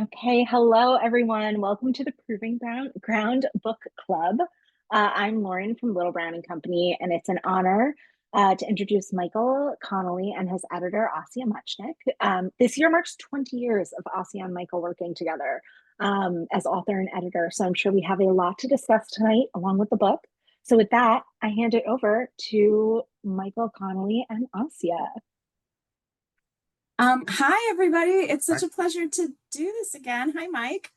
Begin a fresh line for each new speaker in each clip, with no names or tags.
Okay, hello everyone. Welcome to the Proving Ground Book Club. I'm Lauren from Little Brown and Company, and it's an honor to introduce Michael Connelly and his editor, Asya Muchnick. This year marks 20 years of Asya and Michael working together as author and editor. So I'm sure we have a lot to discuss tonight along with the book. So with that, I hand it over to Michael Connelly and Asya.
Hi everybody. It's such
Right.
a pleasure to do this again. Hi, Mike.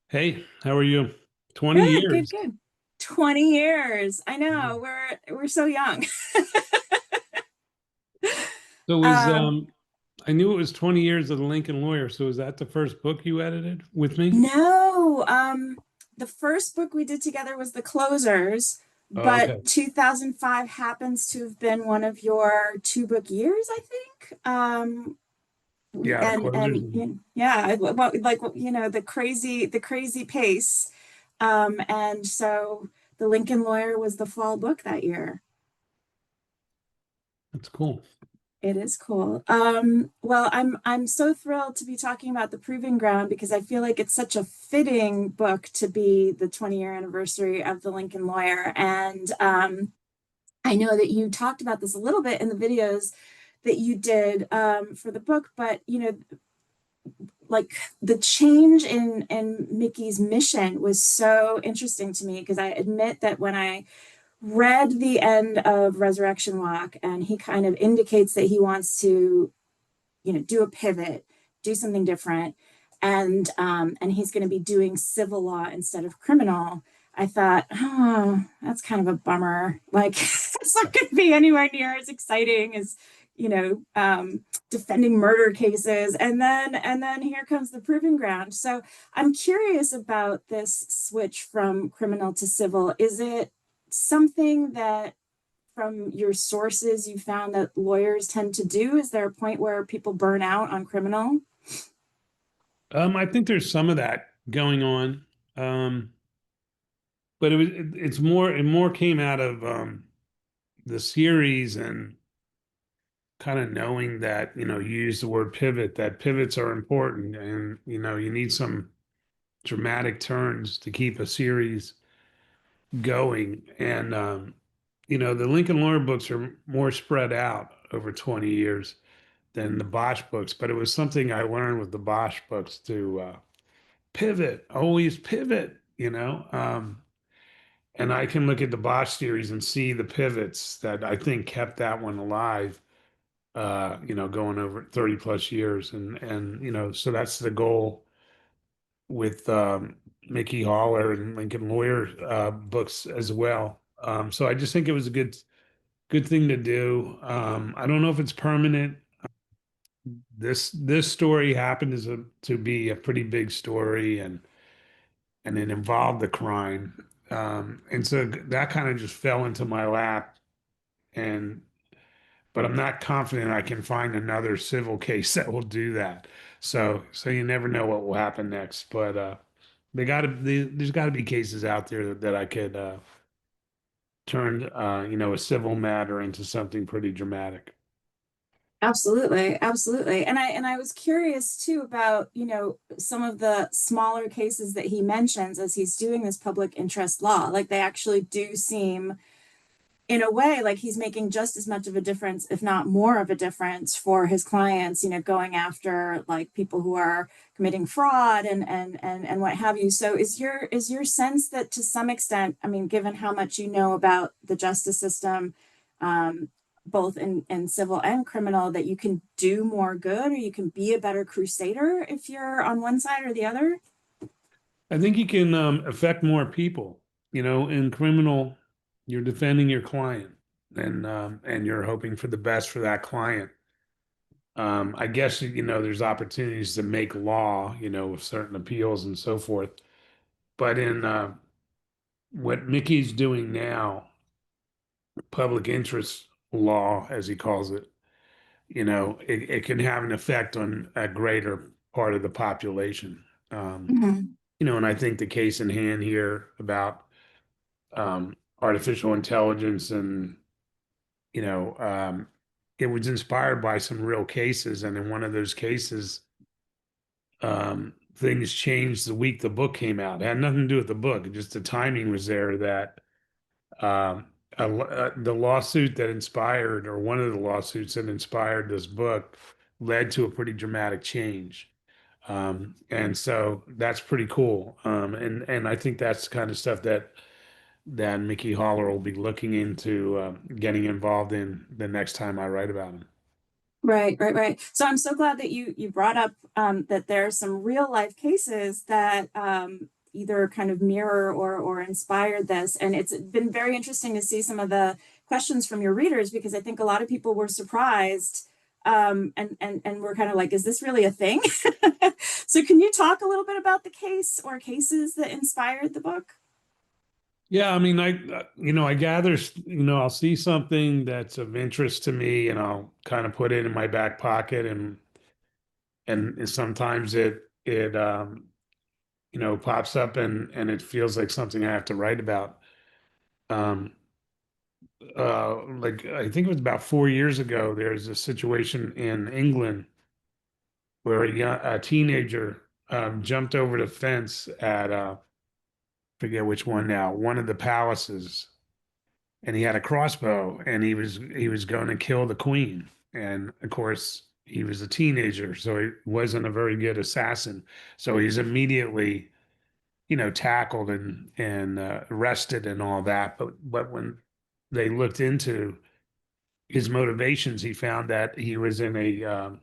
Hey, how are you? 20
Good, good,
years.
good. 20 years. I know,
Mhm.
we're so young.
So
Um,
I knew it was 20 years of the Lincoln Lawyer. So is that the first book you edited with me?
no, the first book we did together was The Closers,
Oh,
but
okay.
2005 happens to have been one of your two book years, I think.
Yeah, the closers.
And yeah, well, like the crazy pace. And so the Lincoln Lawyer was the fall book that year.
That's cool.
It is cool. Well, I'm so thrilled to be talking about The Proving Ground because I feel like it's such a fitting book to be the 20-year anniversary of the Lincoln Lawyer. And I know that you talked about this a little bit in the videos that you did for the book, but like the change in Mickey's mission was so interesting to me because I admit that when I read the end of Resurrection Walk and he kind of indicates that he wants to, do a pivot, do something different, and he's going to be doing civil law instead of criminal. I thought, oh, that's kind of a bummer. Like, it's not going to be anywhere near as exciting as, you know, um, defending murder cases. And then here comes the proving ground. So I'm curious about this switch from criminal to civil. Is it something that from your sources you found that lawyers tend to do? Is there a point where people burn out on criminal?
I think there's some of that going on. Um, but it more came out of the series and kind of knowing that, you use the word pivot, that pivots are important and, you need some dramatic turns to keep a series going. And, the Lincoln Lawyer books are more spread out over 20 years than the Bosch books, but it was something I learned with the Bosch books to pivot, always pivot, and I can look at the Bosch series and see the pivots that I think kept that one alive, going over 30 plus years. So that's the goal with Mickey Haller and Lincoln Lawyer books as well. So I just think it was a good thing to do. I don't know if it's permanent. This story happened to be a pretty big story, and it involved the crime, and so that kind of just fell into my lap. And but I'm not confident I can find another civil case that will do that. So you never know what will happen next. But there's got to be cases out there that I could turn a civil matter into something pretty dramatic.
Absolutely, absolutely. And I was curious too about, some of the smaller cases that he mentions as he's doing this public interest law. Like they actually do seem in a way like he's making just as much of a difference if not more of a difference for his clients, going after like people who are committing fraud and what have you. So is your sense that to some extent, I mean, given how much you know about the justice system, um, both in civil and criminal, that you can do more good or you can be a better crusader if you're on one side or the other?
I think you can affect more people. In criminal, you're defending your client, and you're hoping for the best for that client. I guess there's opportunities to make law, with certain appeals and so forth. But in what Mickey's doing now, public interest law, as he calls it, it can have an effect on a greater part of the population. Um,
Mhm.
and I think the case in hand here about artificial intelligence and you know it was inspired by some real cases, and in one of those cases, things changed the week the book came out. It had nothing to do with the book. Just the timing was there that um, the lawsuit that inspired, or one of the lawsuits that inspired this book, led to a pretty dramatic change. And so that's pretty cool. And I think that's the kind of stuff that Mickey Holler will be looking into getting involved in the next time I write about him.
Right, right, right. So I'm so glad that you brought up that there are some real life cases that either kind of mirror or inspired this. And it's been very interesting to see some of the questions from your readers, because I think a lot of people were surprised and we're kind of like, is this really a thing? So can you talk a little bit about the case or cases that inspired the book?
Yeah, I mean, I gather, I'll see something that's of interest to me, and I'll kind of put it in my back pocket, and sometimes it pops up, and it feels like something I have to write about. Um, like I think it was about 4 years ago, there's a situation in England where a teenager jumped over the fence at forget which one now, one of the palaces, and he had a crossbow, and he was going to kill the queen. And of course, he was a teenager, so he wasn't a very good assassin. So he's immediately, tackled and arrested and all that. But when they looked into his motivations, he found that he was in a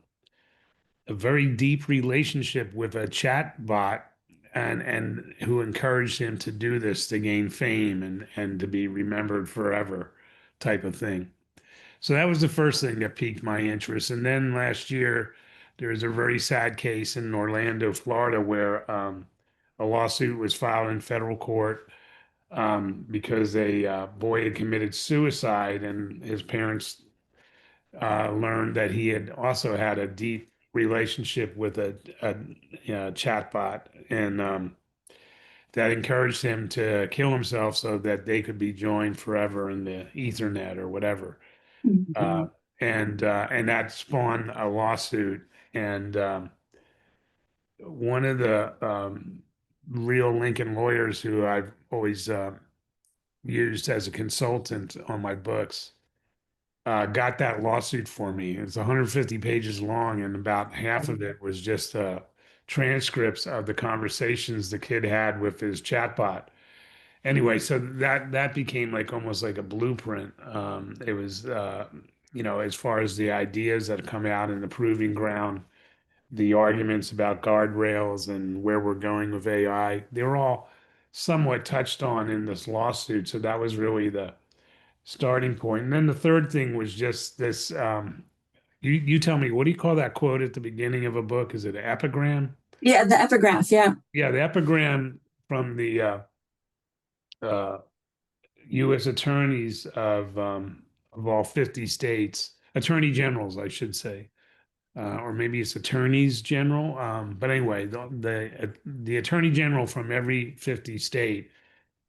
very deep relationship with a chat bot, and who encouraged him to do this to gain fame and to be remembered forever, type of thing. So that was the first thing that piqued my interest. And then last year, there was a very sad case in Orlando, Florida, where a lawsuit was filed in federal court because a boy had committed suicide, and his parents learned that he had also had a deep relationship with a chatbot, and that encouraged him to kill himself so that they could be joined forever in the Ethernet or whatever. Uh,
Mhm.
and that spawned a lawsuit. And one of the real Lincoln lawyers who I've always used as a consultant on my books got that lawsuit for me. It's 150 pages long, and about half of it was just transcripts of the conversations the kid had with his chatbot. Anyway, so that became like almost like a blueprint. It was, as far as the ideas that come out in the proving ground, the arguments about guardrails and where we're going with AI, they were all somewhat touched on in this lawsuit. So that was really the starting point. And then the third thing was just this. You tell me, what do you call that quote at the beginning of a book? Is it an epigram?
Yeah, the epigraph. Yeah.
Yeah, the epigram from the uh, U.S. attorneys of all 50 states, attorney generals, I should say, or maybe it's attorneys general. But anyway, the attorney general from every 50 state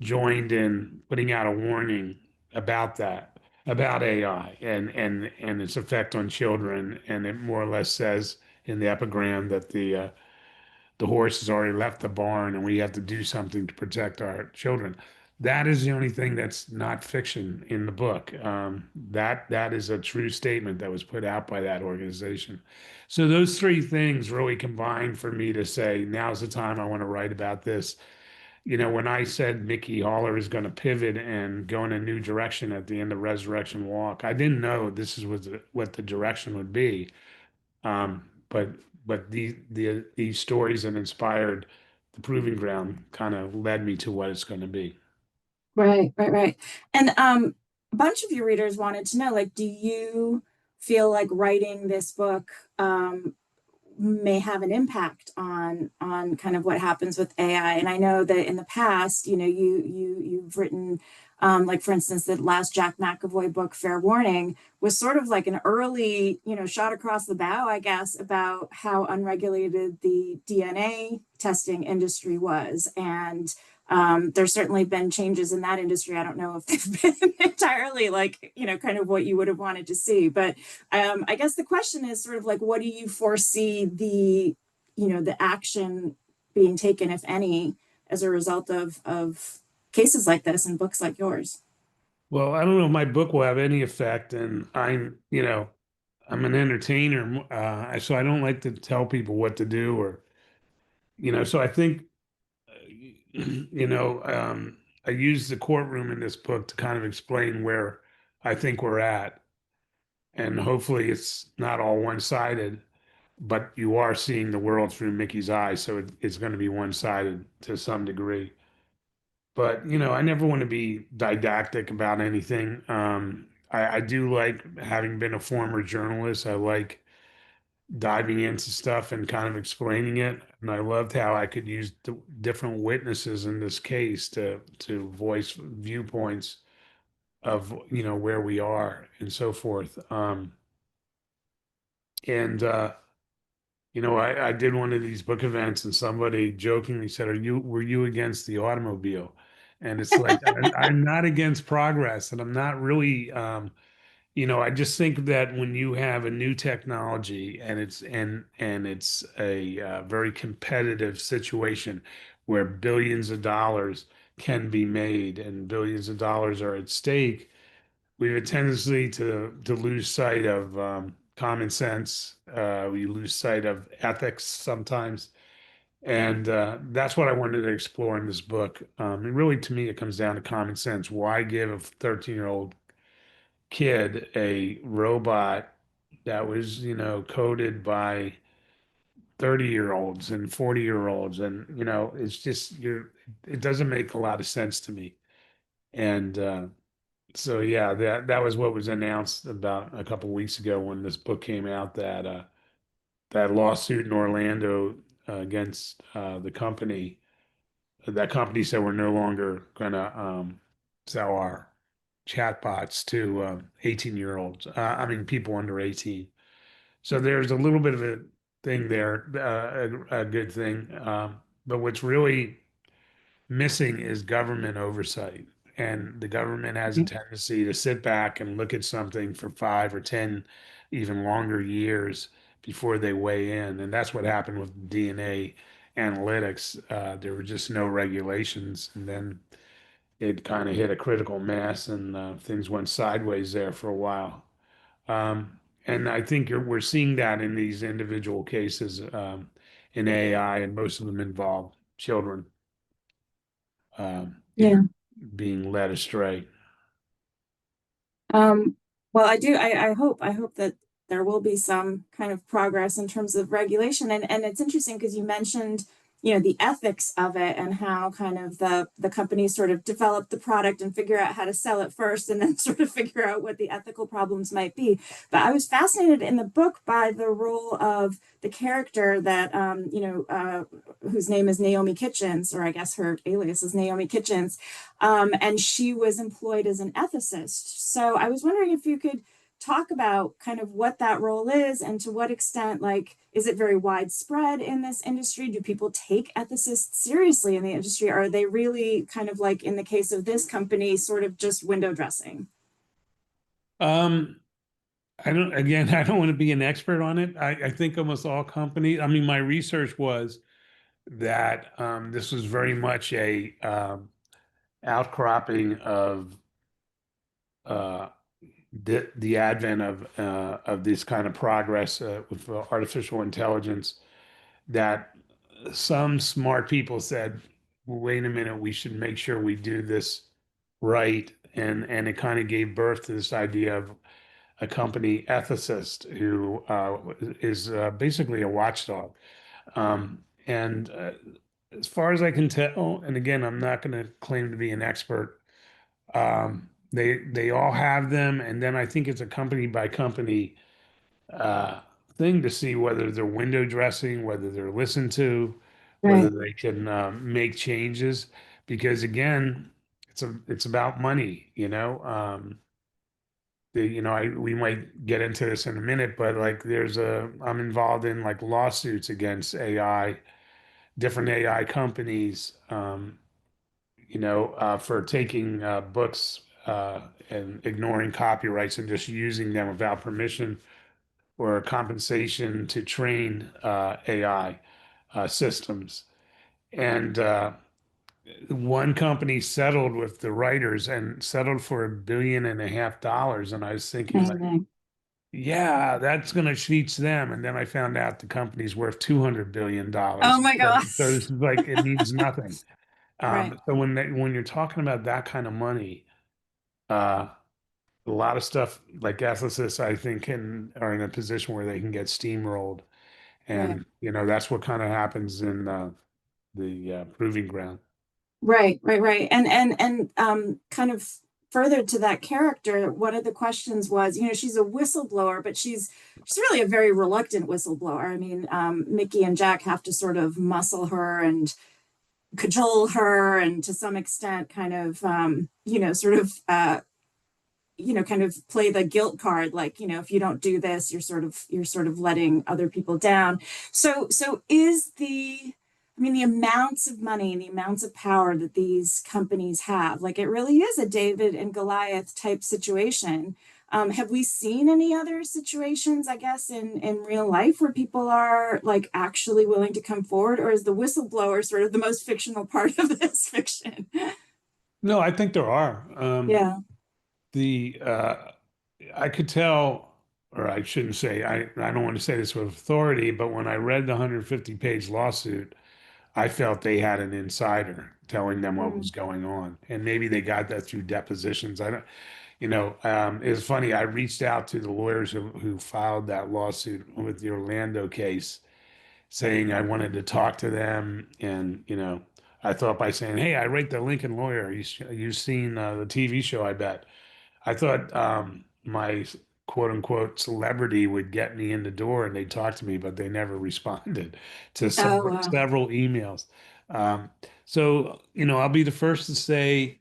joined in putting out a warning about that, about AI and its effect on children. And it more or less says in the epigram that the horse has already left the barn and we have to do something to protect our children. That is the only thing that's not fiction in the book. That is a true statement that was put out by that organization. So those three things really combined for me to say, now's the time I want to write about this. When I said Mickey Haller is going to pivot and go in a new direction at the end of Resurrection Walk, I didn't know this is what the direction would be. But these stories that inspired the Proving Ground kind of led me to what it's going to be.
Right, right, right. And a bunch of your readers wanted to know, like, do you feel like writing this book may have an impact on kind of what happens with AI? And I know that in the past, you've written like, for instance, the last Jack McAvoy book, Fair Warning, was sort of like an early, shot across the bow, I guess, about how unregulated the DNA testing industry was. And there's certainly been changes in that industry. I don't know if they've been entirely like, kind of what you would have wanted to see. But I guess the question is sort of like, what do you foresee the action being taken, if any, as a result of cases like this and books like yours?
Well, I don't know if my book will have any effect, and I'm an entertainer, so I don't like to tell people what to do so I think, I use the courtroom in this book to kind of explain where I think we're at, and hopefully it's not all one-sided, but you are seeing the world through Mickey's eyes, so it's going to be one-sided to some degree. But I never want to be didactic about anything. I do like having been a former journalist. I like diving into stuff and kind of explaining it. And I loved how I could use different witnesses in this case to voice viewpoints of where we are and so forth. And I did one of these book events, and somebody jokingly said, were you against the automobile?" And it's like, I'm not against progress, and I'm not really, I just think that when you have a new technology and it's a very competitive situation where billions of dollars can be made and billions of dollars are at stake, we have a tendency to lose sight of common sense. We lose sight of ethics sometimes, and that's what I wanted to explore in this book. And really, to me, it comes down to common sense. Why give a 13-year-old kid a robot that was, coded by 30-year-olds and 40-year-olds? And, it's just it doesn't make a lot of sense to me. And so yeah, that was what was announced about a couple weeks ago when this book came out, that lawsuit in Orlando against the company. That company said we're no longer gonna sell our chatbots to 18-year-olds. I mean, people under 18. So there's a little bit of a thing there, a good thing. But what's really missing is government oversight. And the government has a tendency to sit back and look at something for 5 or 10, even longer years before they weigh in. And that's what happened with DNA analytics. There were just no regulations. And then it kind of hit a critical mass, and things went sideways there for a while. And I think we're seeing that in these individual cases in AI, and most of them involve children um, you know,
Yeah.
being led astray.
Um, well, I hope that there will be some kind of progress in terms of regulation. And it's interesting because you mentioned, the ethics of it and how kind of the companies sort of develop the product and figure out how to sell it first and then sort of figure out what the ethical problems might be. But I was fascinated in the book by the role of the character that, whose name is Naomi Kitchens, or I guess her alias is Naomi Kitchens, and she was employed as an ethicist. So I was wondering if you could talk about kind of what that role is and to what extent, like, is it very widespread in this industry? Do people take ethicists seriously in the industry? Or are they really kind of like in the case of this company, sort of just window dressing?
Um, I don't want to be an expert on it. I think almost all companies, I mean, my research was that this was very much a outcropping of uh, the advent of this kind of progress with artificial intelligence, that some smart people said, well, wait a minute, we should make sure we do this right. And it kind of gave birth to this idea of a company ethicist who is basically a watchdog. And as far as I can tell, and again, I'm not going to claim to be an expert, they all have them, and then I think it's a company by company uh, thing to see whether they're window dressing, whether they're listened to, whether
Right.
they can make changes. Because again, it's about money, we might get into this in a minute, but like I'm involved in like lawsuits against AI, different AI companies, for taking books and ignoring copyrights and just using them without permission or compensation to train AI systems. And one company settled with the writers and settled for $1.5 billion. And I was thinking, like,
Amazing.
yeah, that's going to teach them. And then I found out the company's worth $200 billion.
Oh my
So
gosh.
this is like, it means nothing.
Right.
So when you're talking about that kind of money, uh, a lot of stuff like ethicists, I think, are in a position where they can get steamrolled.
Right.
And, that's what kind of happens in the proving ground.
Right, right, right. And kind of further to that character, one of the questions was, she's a whistleblower, but she's really a very reluctant whistleblower. I mean, Mickey and Jack have to sort of muscle her and cajole her, and to some extent, kind of, sort of, kind of play the guilt card, like, if you don't do this, you're sort of letting other people down. So is I mean, the amounts of money and the amounts of power that these companies have, like, it really is a David and Goliath type situation. Have we seen any other situations, I guess, in real life where people are like actually willing to come forward, or is the whistleblower sort of the most fictional part of this fiction?
No, I think there are.
Yeah.
The I could tell, or I shouldn't say, I don't want to say this with authority, but when I read the 150-page lawsuit, I felt they had an insider telling them what was
Mm.
going on. And maybe they got that through depositions. I don't, it was funny. I reached out to the lawyers who filed that lawsuit with the Orlando case, saying I wanted to talk to them. And, I thought by saying, hey, I write the Lincoln Lawyer. You've seen the TV show, I bet. I thought my quote unquote celebrity would get me in the door and they'd talk to me, but they never responded to
Oh,
several,
wow.
several emails. Um, so, I'll be the first to say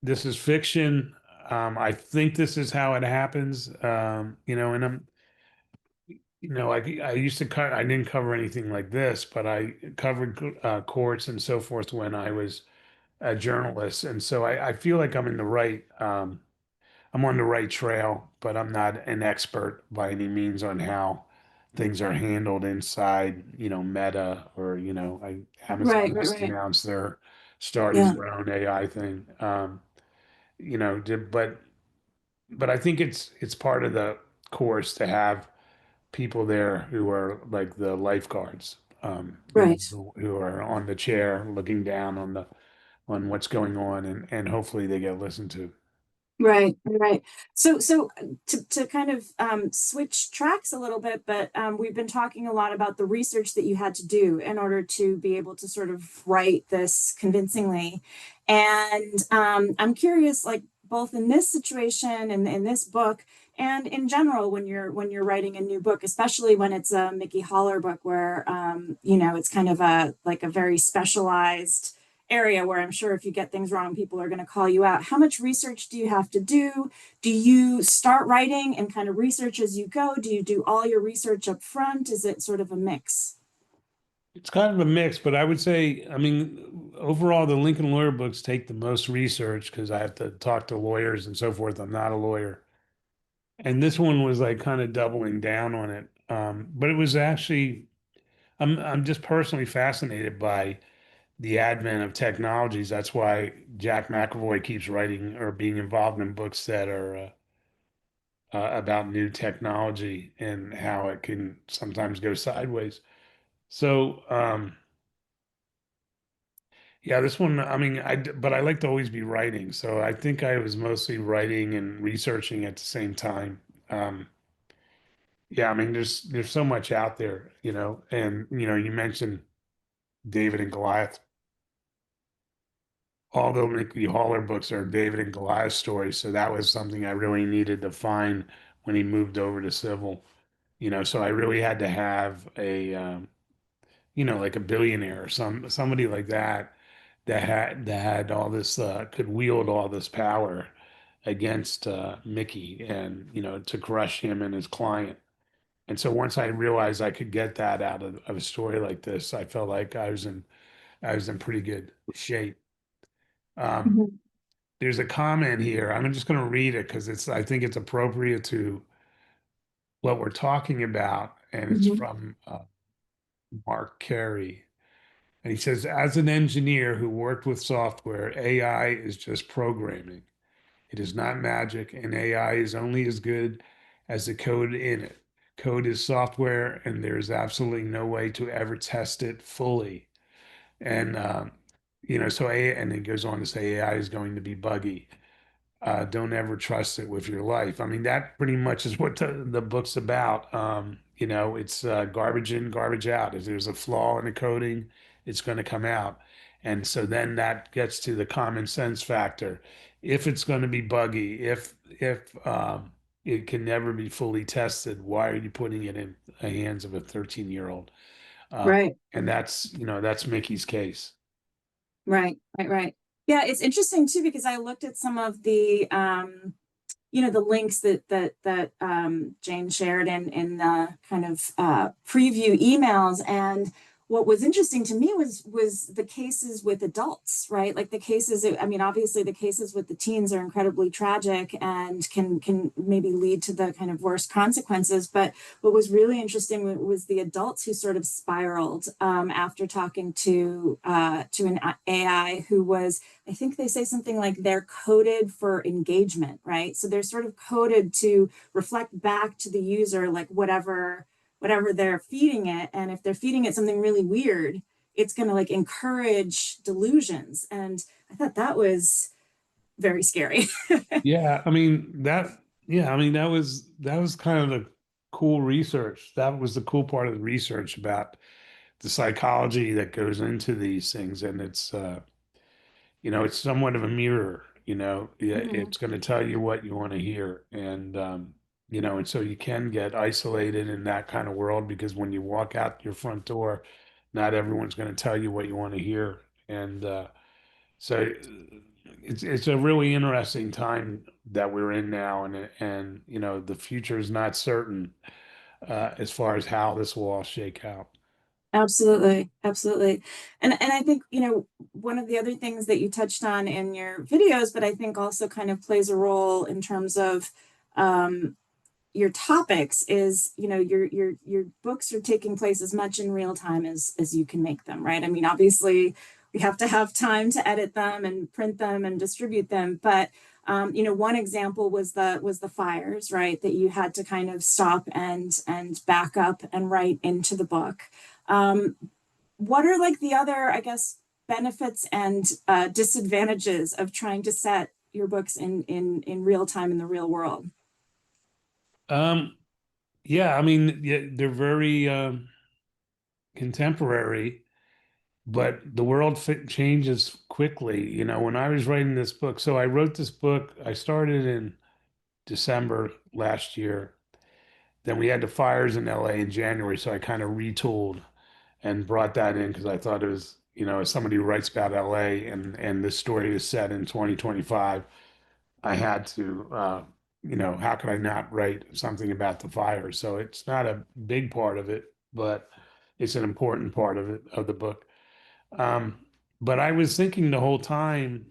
this is fiction. I think this is how it happens. And I used to cut, I didn't cover anything like this, but I covered courts and so forth when I was a journalist. And so I feel like I'm on the right trail, but I'm not an expert by any means on how things are handled inside, Meta, or,
Right,
Amazon
right,
just
right.
announced they're starting
Yeah.
their own AI thing. But I think it's part of the course to have people there who are like the lifeguards,
Right.
who are on the chair looking down on what's going on, and hopefully they get listened to.
Right, right. So to kind of switch tracks a little bit, but we've been talking a lot about the research that you had to do in order to be able to sort of write this convincingly. And I'm curious, like, both in this situation and in this book, and in general, when you're writing a new book, especially when it's a Mickey Holler book, where it's kind of a like a very specialized area where I'm sure if you get things wrong, people are going to call you out. How much research do you have to do? Do you start writing and kind of research as you go? Do you do all your research up front? Is it sort of a mix?
It's kind of a mix, but I would say, I mean, overall, the Lincoln Lawyer books take the most research because I have to talk to lawyers and so forth. I'm not a lawyer. And this one was like kind of doubling down on it. But it was actually, I'm just personally fascinated by the advent of technologies. That's why Jack McAvoy keeps writing or being involved in books that are about new technology and how it can sometimes go sideways. So, yeah, this one, I mean, but I like to always be writing. So I think I was mostly writing and researching at the same time. Um, yeah, I mean, there's so much out there, and you mentioned David and Goliath. All the Mickey Haller books are David and Goliath stories, so that was something I really needed to find when he moved over to civil. So I really had to have like a billionaire or somebody like that that had all this could wield all this power against Mickey, and to crush him and his client. And so once I realized I could get that out of a story like this, I felt like I was in pretty good shape. Um,
Mhm.
there's a comment here. I'm just going to read it because I think it's appropriate to what we're talking about, and it's
Mhm.
from Mark Carey. And he says, as an engineer who worked with software, AI is just programming. It is not magic, and AI is only as good as the code in it. Code is software, and there is absolutely no way to ever test it fully. And so AI, and it goes on to say AI is going to be buggy. Don't ever trust it with your life. I mean, that pretty much is what the book's about. It's garbage in, garbage out. If there's a flaw in the coding, it's going to come out. And so then that gets to the common sense factor. If it's going to be buggy, if it can never be fully tested, why are you putting it in the hands of a 13-year-old? Uh,
Right.
and that's Mickey's case.
Right, right, right. Yeah, it's interesting too because I looked at some of the the links that Jane shared in the kind of preview emails, and what was interesting to me was the cases with adults, right? Like the cases. I mean, obviously the cases with the teens are incredibly tragic and can maybe lead to the kind of worst consequences. But what was really interesting was the adults who sort of spiraled after talking to an AI who was, I think they say something like they're coded for engagement, right? So they're sort of coded to reflect back to the user like whatever they're feeding it. And if they're feeding it something really weird, it's going to like encourage delusions. And I thought that was very scary.
Yeah, I mean that was kind of the cool research. That was the cool part of the research about the psychology that goes into these things, and it's somewhat of a mirror. Yeah,
Mhm.
it's going to tell you what you want to hear, and so you can get isolated in that kind of world because when you walk out your front door, not everyone's going to tell you what you want to hear, and so it's a really interesting time that we're in now, and the future is not certain as far as how this will all shake out.
Absolutely, absolutely. And I think, one of the other things that you touched on in your videos, but I think also kind of plays a role in terms of um, your topics is, your books are taking place as much in real time as you can make them, right? I mean, obviously we have to have time to edit them and print them and distribute them, but one example was the fires, right? That you had to kind of stop and back up and write into the book. Um, what are like the other, I guess, benefits and disadvantages of trying to set your books in real time in the real world?
Um, yeah, I mean, yeah, they're very contemporary, but the world changes quickly. When I was writing this book, so I wrote this book, I started in December last year. Then we had the fires in LA in January, so I kind of retooled and brought that in because I thought it was, as somebody who writes about LA and this story is set in 2025, I had to, how could I not write something about the fire? So it's not a big part of it, but it's an important part of it, of the book. Um, but I was thinking the whole time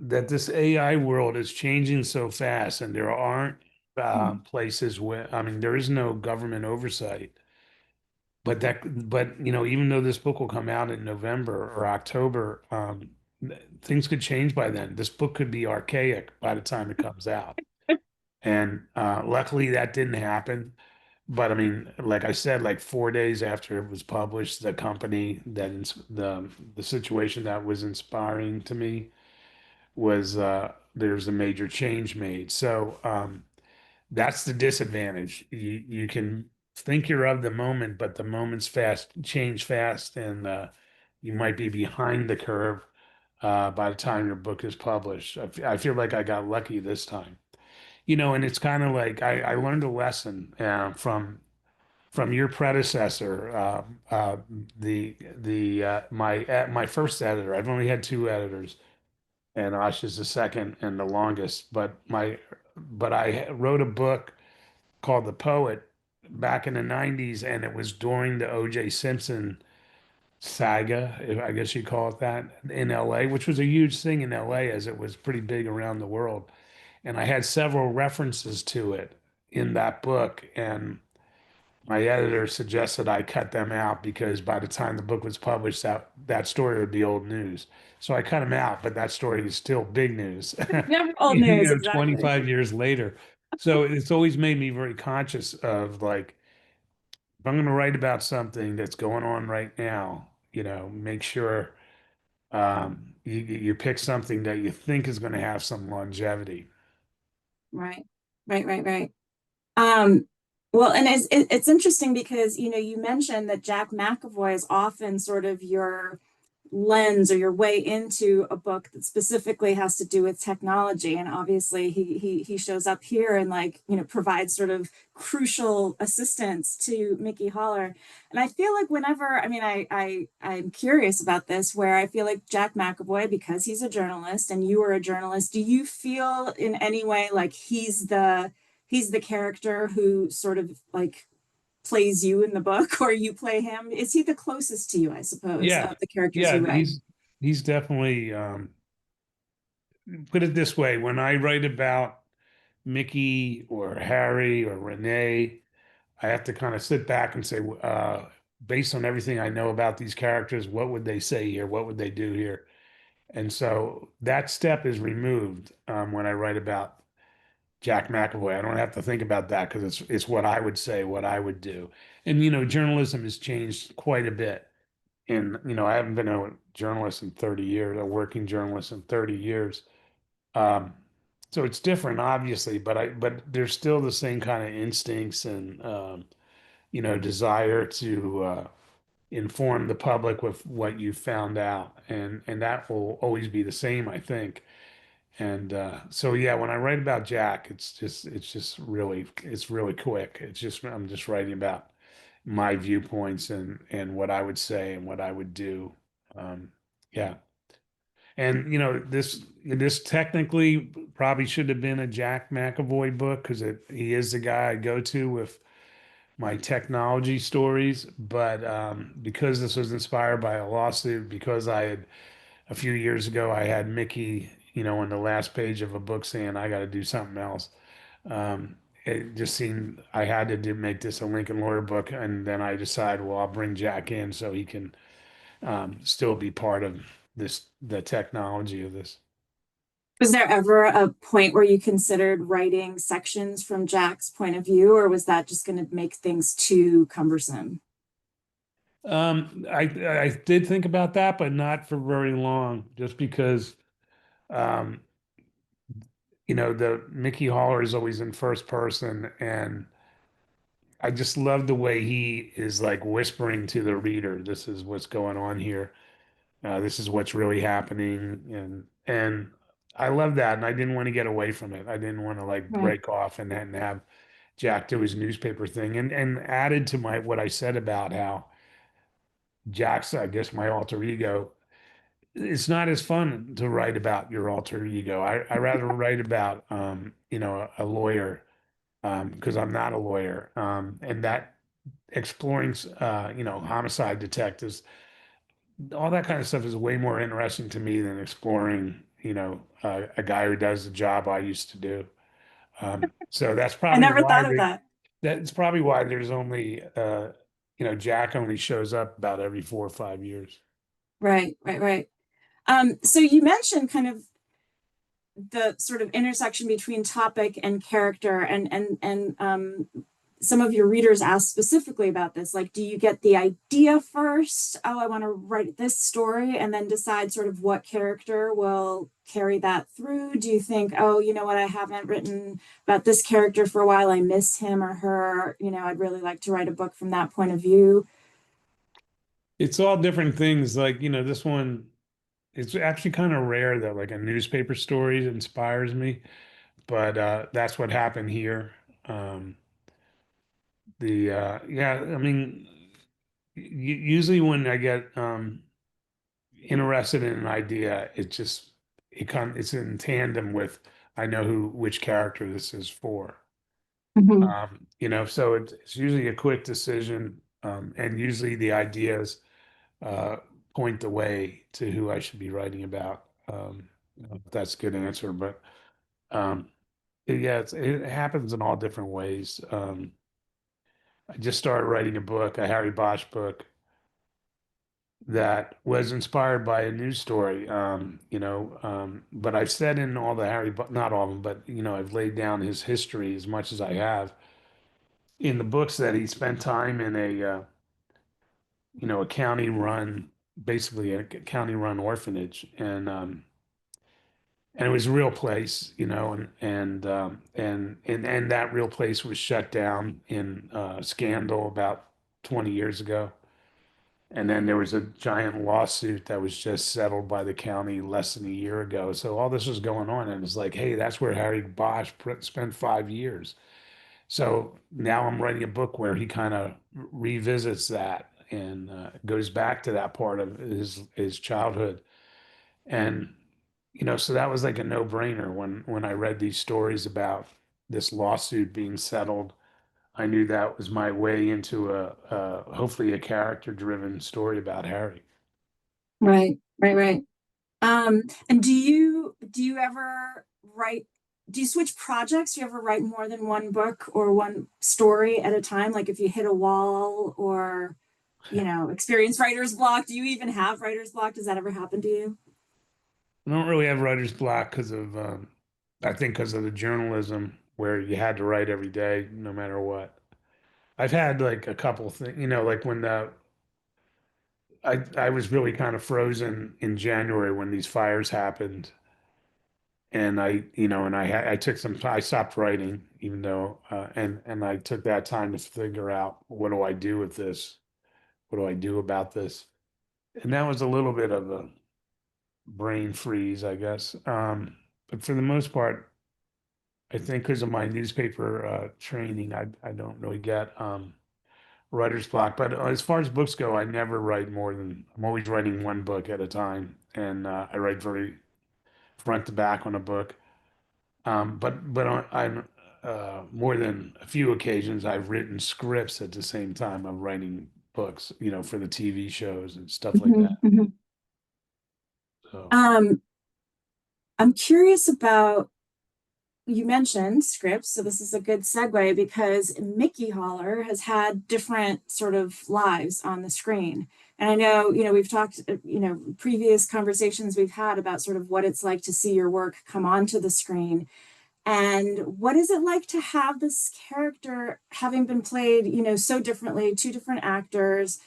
that this AI world is changing so fast, and there aren't places where, I mean, there is no government oversight. But even though this book will come out in November or October, things could change by then. This book could be archaic by the time it comes out. And luckily that didn't happen. But I mean, like I said, like 4 days after it was published, the company that the situation that was inspiring to me was there's a major change made. So that's the disadvantage. You can think you're of the moment, but the moment's fast change fast, and you might be behind the curve by the time your book is published. I feel like I got lucky this time, and it's kind of like I learned a lesson from your predecessor, my first editor. I've only had two editors, and Asha's the second and the longest. But I wrote a book called The Poet back in the 90s, and it was during the O.J. Simpson saga, if I guess you call it that, in LA, which was a huge thing in LA as it was pretty big around the world. And I had several references to it in that book. And my editor suggested I cut them out because by the time the book was published, that story would be old news. So I cut them out, but that story is still big news,
Never old news,
25
exactly.
years later. So it's always made me very conscious of like, if I'm going to write about something that's going on right now, make sure you pick something that you think is going to have some longevity.
Right, right. Um, well, and it's interesting because, you mentioned that Jack McAvoy is often sort of your lens or your way into a book that specifically has to do with technology. And obviously he shows up here and like, provides sort of crucial assistance to Mickey Holler. And I feel like whenever, I mean, I'm curious about this, where I feel like Jack McAvoy, because he's a journalist and you are a journalist, do you feel in any way like he's the character who sort of like plays you in the book or you play him? Is he the closest to you, I suppose,
Yeah.
of the characters
Yeah,
you write?
he's definitely put it this way, when I write about Mickey or Harry or Renee, I have to kind of sit back and say, based on everything I know about these characters, what would they say here? What would they do here? And so that step is removed when I write about Jack McAvoy. I don't have to think about that because it's what I would say, what I would do. And journalism has changed quite a bit. And I haven't been a journalist in 30 years, a working journalist in 30 years. Um, so it's different, obviously, but there's still the same kind of instincts and desire to inform the public with what you found out, and that will always be the same, I think. And so yeah, when I write about Jack, it's really quick. It's just I'm just writing about my viewpoints and what I would say and what I would do. Um, yeah. And this technically probably should have been a Jack McAvoy book because he is the guy I go to with my technology stories. But because this was inspired by a lawsuit, because I had a few years ago I had Mickey, on the last page of a book saying I got to do something else. Um, it just seemed I had to make this a Lincoln Lawyer book, and then I decided, well, I'll bring Jack in so he can still be part of the technology of this.
Was there ever a point where you considered writing sections from Jack's point of view, or was that just going to make things too cumbersome?
I did think about that, but not for very long, just because um, the Mickey Holler is always in first person, and I just love the way he is like whispering to the reader, "This is what's going on here. This is what's really happening," and I love that, and I didn't want to get away from it. I didn't want to like
Right.
break off and have Jack do his newspaper thing, and added to my what I said about how Jack's, I guess, my alter ego. It's not as fun to write about your alter ego. I rather write about a lawyer because I'm not a lawyer, and that exploring homicide detectives, all that kind of stuff is way more interesting to me than exploring a guy who does the job I used to do. So
I never thought of that.
that's probably why there's only Jack only shows up about every 4 or 5 years.
Right. So you mentioned kind of the sort of intersection between topic and character, and some of your readers ask specifically about this. Like, do you get the idea first? Oh, I want to write this story, and then decide sort of what character will carry that through? Do you think, oh, you know what, I haven't written about this character for a while, I miss him or her, I'd really like to write a book from that point of view?
It's all different things. Like, this one, it's actually kind of rare that like a newspaper story inspires me, but that's what happened here. Um, yeah, I mean, usually when I get interested in an idea, it's in tandem with I know which character this is for.
Mhm.
So it's usually a quick decision, and usually the ideas uh, point the way to who I should be writing about. I don't know if that's a good answer, but um, yeah, it happens in all different ways. I just started writing a book, a Harry Bosch book that was inspired by a news story. But I've said in all the not all of them, but I've laid down his history as much as I have in the books that he spent time in a county run, basically a county run orphanage, and it was a real place, and that real place was shut down in scandal about 20 years ago. And then there was a giant lawsuit that was just settled by the county less than a year ago. So all this was going on, and it's like, hey, that's where Harry Bosch spent 5 years. So now I'm writing a book where he kind of revisits that and goes back to that part of his childhood. And so that was like a no-brainer when I read these stories about this lawsuit being settled. I knew that was my way into a hopefully a character-driven story about Harry.
Right, right, right. And do you ever write, do you switch projects? Do you ever write more than one book or one story at a time? Like if you hit a wall or, experience writer's block, do you even have writer's block? Does that ever happen to you?
I don't really have writer's block I think because of the journalism where you had to write every day, no matter what. I've had like a couple things, like when I was really kind of frozen in January when these fires happened, and I took I stopped writing, even though, and I took that time to figure out what do I do with this? What do I do about this? And that was a little bit of a brain freeze, I guess. But for the most part, I think because of my newspaper training, I don't really get writer's block. But as far as books go, I never write more than I'm always writing one book at a time, and I write very front to back on a book. I'm more than a few occasions I've written scripts at the same time of writing books, for the TV shows and stuff like
Mhm,
that.
mhm.
So
Um, I'm curious about, you mentioned scripts, so this is a good segue because Mickey Holler has had different sort of lives on the screen. And I know, we've talked, previous conversations we've had about sort of what it's like to see your work come onto the screen. And what is it like to have this character having been played, so differently, two different actors,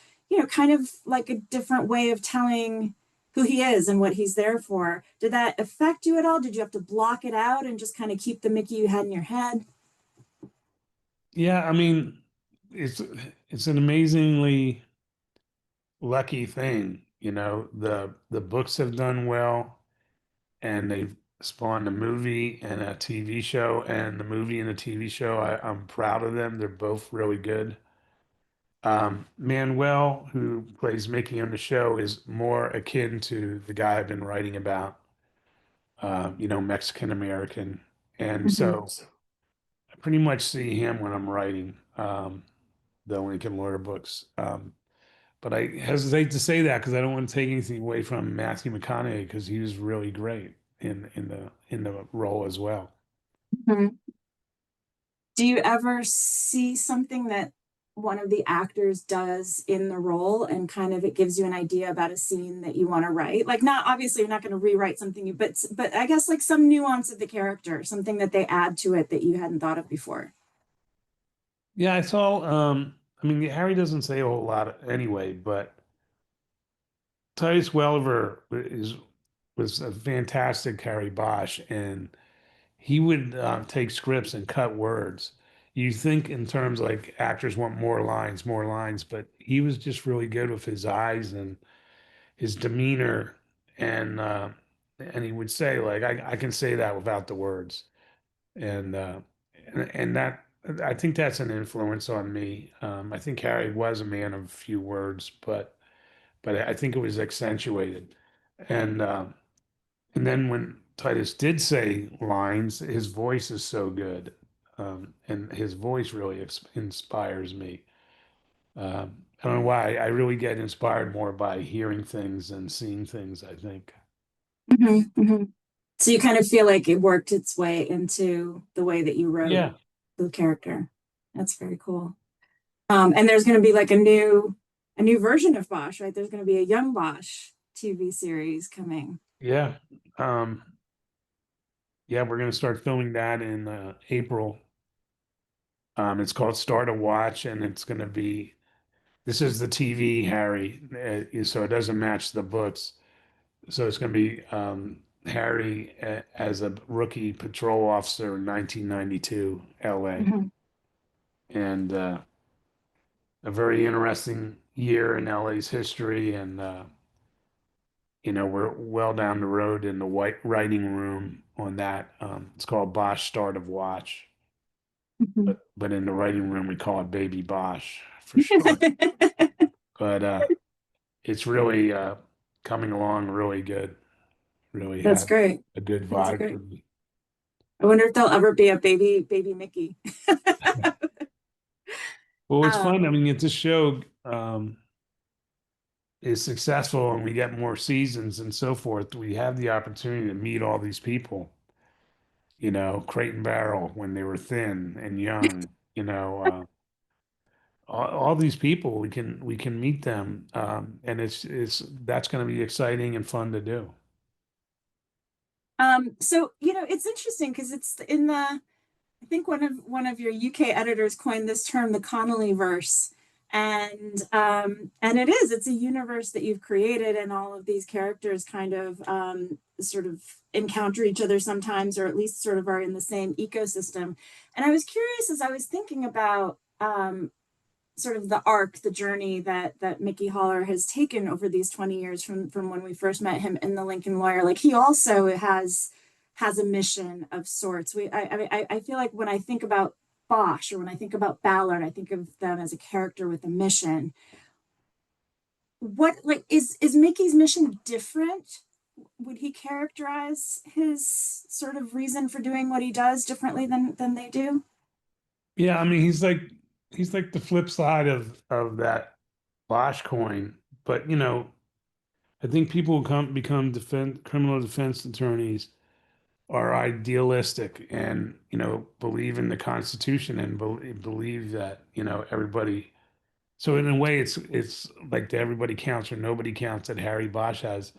kind of like a different way of telling who he is and what he's there for? Did that affect you at all? Did you have to block it out and just kind of keep the Mickey you had in your head?
yeah, I mean, it's it's an amazingly lucky thing, the books have done well, and they've spawned a movie and a TV show, and the movie and the TV show, I'm proud of them. They're both really good. Manuel, who plays Mickey on the show, is more akin to the guy I've been writing about, Mexican American. And
Mhm.
so I pretty much see him when I'm writing the Lincoln Lawyer books. But I hesitate to say that because I don't want to take anything away from Matthew McConaughey because he was really great in the role as well.
Mhm. Do you ever see something that one of the actors does in the role and kind of it gives you an idea about a scene that you want to write? Like not obviously you're not going to rewrite something but I guess like some nuance of the character, something that they add to it that you hadn't thought of before.
Yeah, I saw. I mean, Harry doesn't say a whole lot anyway, but Titus Welliver was a fantastic Harry Bosch, and he would take scripts and cut words. You think in terms like actors want more lines, but he was just really good with his eyes and his demeanor, and uh, and he would say like, I can say that without the words, and that I think that's an influence on me. I think Harry was a man of few words, but I think it was accentuated, and and then when Titus did say lines, his voice is so good, and his voice really inspires me. I don't know why. I really get inspired more by hearing things than seeing things, I think.
Mhm, mhm. So you kind of feel like it worked its way into the way that you wrote
Yeah.
the character. That's very cool. And there's going to be like a new version of Bosch, right? There's going to be a young Bosch TV series coming.
Yeah. Um, yeah, we're gonna start filming that in April. It's called Start a Watch, and it's gonna be this is the TV Harry, so it doesn't match the books. So it's gonna be Harry as a rookie patrol officer in 1992 LA,
Mhm.
and a very interesting year in LA's history, and we're well down the road in the white writing room on that. It's called Bosch Start of Watch,
Mhm.
but in the writing room we call it Baby Bosch for short. But it's really coming along really good. Really
That's
had
great.
a good
That's
vibe for
great.
me.
I wonder if there'll ever be a baby Mickey.
Well, it's fun. I
Um,
mean, if this show is successful and we get more seasons and so forth, we have the opportunity to meet all these people, Crate and Barrel when they were thin and young, all these people we can meet them, and it's that's going to be exciting and fun to do.
so it's interesting because it's in the I think one of your UK editors coined this term, the Connelly verse. And it's a universe that you've created, and all of these characters kind of sort of encounter each other sometimes, or at least sort of are in the same ecosystem. And I was curious as I was thinking about sort of the arc, the journey that Mickey Haller has taken over these 20 years from when we first met him in the Lincoln Lawyer. Like he also has a mission of sorts. I feel like when I think about Bosch or when I think about Ballard, I think of them as a character with a mission. What like is Mickey's mission different? Would he characterize his sort of reason for doing what he does differently than they do?
Yeah, I mean, he's like the flip side of that Bosch coin. But I think people who become criminal defense attorneys are idealistic and believe in the Constitution and believe that everybody. So in a way, it's like the everybody counts or nobody counts that Harry Bosch has.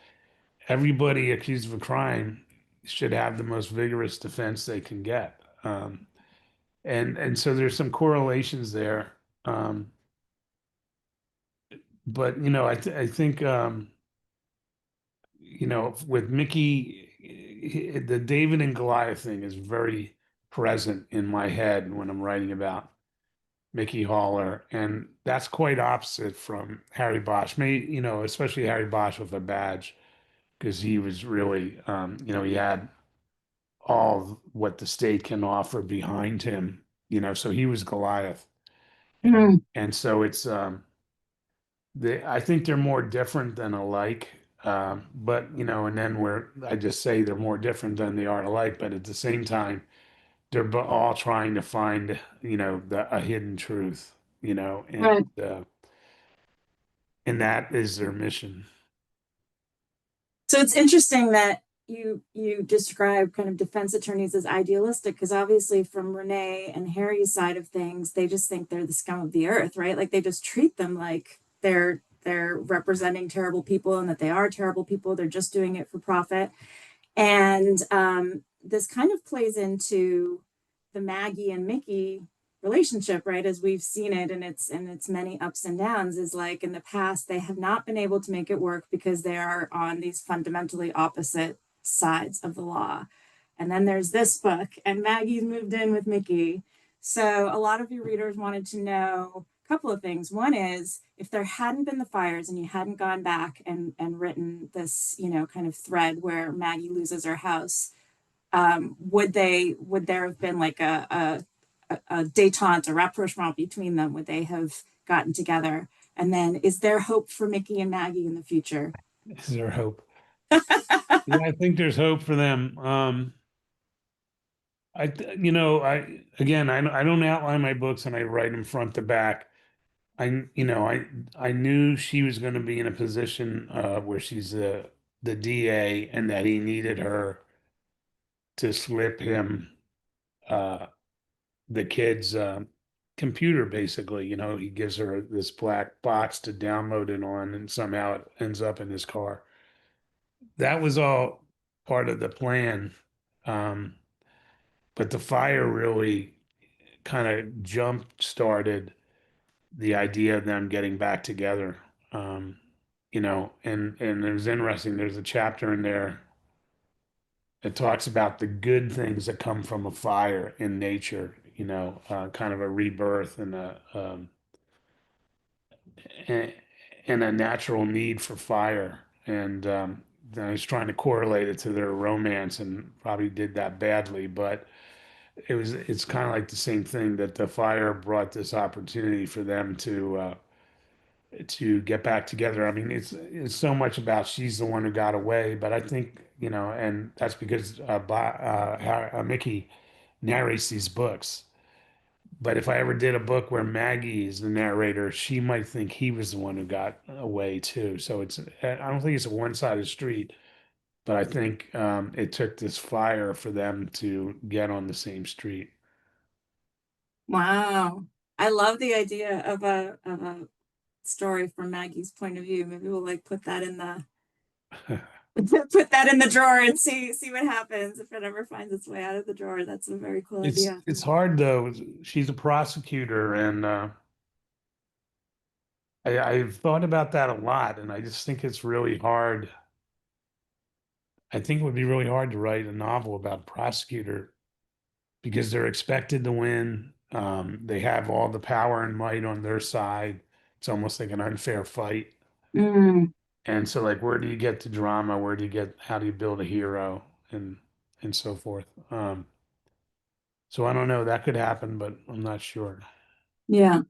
Everybody accused of a crime should have the most vigorous defense they can get. And so there's some correlations there. Um, but I think with Mickey, the David and Goliath thing is very present in my head when I'm writing about Mickey Haller, and that's quite opposite from Harry Bosch. Especially Harry Bosch with a badge, because he was really, he had all what the state can offer behind him. So he was Goliath,
Mm.
and so it's I think they're more different than alike. But and then where I just say they're more different than they are alike, but at the same time, they're all trying to find, a hidden truth,
Right.
and that is their mission.
So it's interesting that you describe kind of defense attorneys as idealistic because obviously from Renee and Harry's side of things, they just think they're the scum of the earth, right? Like they just treat them like they're representing terrible people and that they are terrible people. They're just doing it for profit. And this kind of plays into the Maggie and Mickey relationship, right? As we've seen it and its many ups and downs, is like in the past they have not been able to make it work because they are on these fundamentally opposite sides of the law. And then there's this book, and Maggie's moved in with Mickey. So a lot of your readers wanted to know a couple of things. One is if there hadn't been the fires and you hadn't gone back and written this, kind of thread where Maggie loses her house, would there have been like a detente, a rapprochement between them? Would they have gotten together? And then is there hope for Mickey and Maggie in the future?
Is there hope? Yeah, I think there's hope for them. I don't outline my books and I write them front to back. I knew she was going to be in a position where she's the DA and that he needed her to slip him uh, the kids' computer, basically. He gives her this black box to download it on, and somehow it ends up in his car. That was all part of the plan. Um, but the fire really kind of jump started the idea of them getting back together. Um, and it was interesting. There's a chapter in there that talks about the good things that come from a fire in nature, kind of a rebirth and, and a natural need for fire. And I was trying to correlate it to their romance and probably did that badly, but it's kind of like the same thing that the fire brought this opportunity for them to get back together. I mean, it's so much about she's the one who got away, but I think, and that's because Mickey narrates these books. But if I ever did a book where Maggie is the narrator, she might think he was the one who got away too. So I don't think it's a one-sided street, but I think it took this fire for them to get on the same street.
Wow. I love the idea of a story from Maggie's point of view. Maybe we'll like put that in the put that in the drawer and see what happens if it ever finds its way out of the drawer. That's a very cool
It's
idea.
it's hard though. She's a prosecutor, and I've thought about that a lot, and I just think it's really hard. I think it would be really hard to write a novel about a prosecutor because they're expected to win. They have all the power and might on their side. It's almost like an unfair fight.
Mm,
And so, like, where do you get the drama? How do you build a hero and so forth? So I don't know. That could happen, but I'm not sure.
yeah.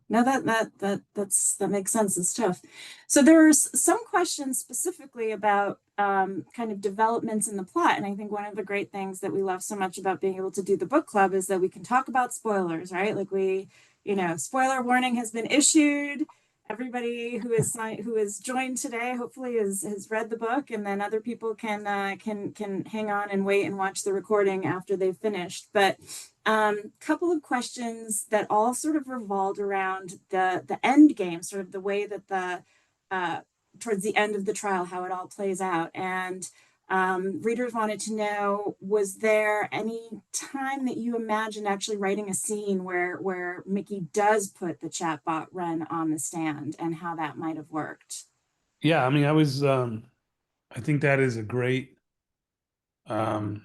No, that makes sense. It's tough. So there's some questions specifically about kind of developments in the plot, and I think one of the great things that we love so much about being able to do the book club is that we can talk about spoilers, right? Like spoiler warning has been issued. Everybody who is joined today hopefully has read the book, and then other people can hang on and wait and watch the recording after they've finished. But couple of questions that all sort of revolved around the end game, sort of the way that the towards the end of the trial, how it all plays out. And readers wanted to know, was there any time that you imagined actually writing a scene where Mickey does put the chatbot Ren on the stand and how that might have worked?
Yeah, I mean, I think that is a great, um,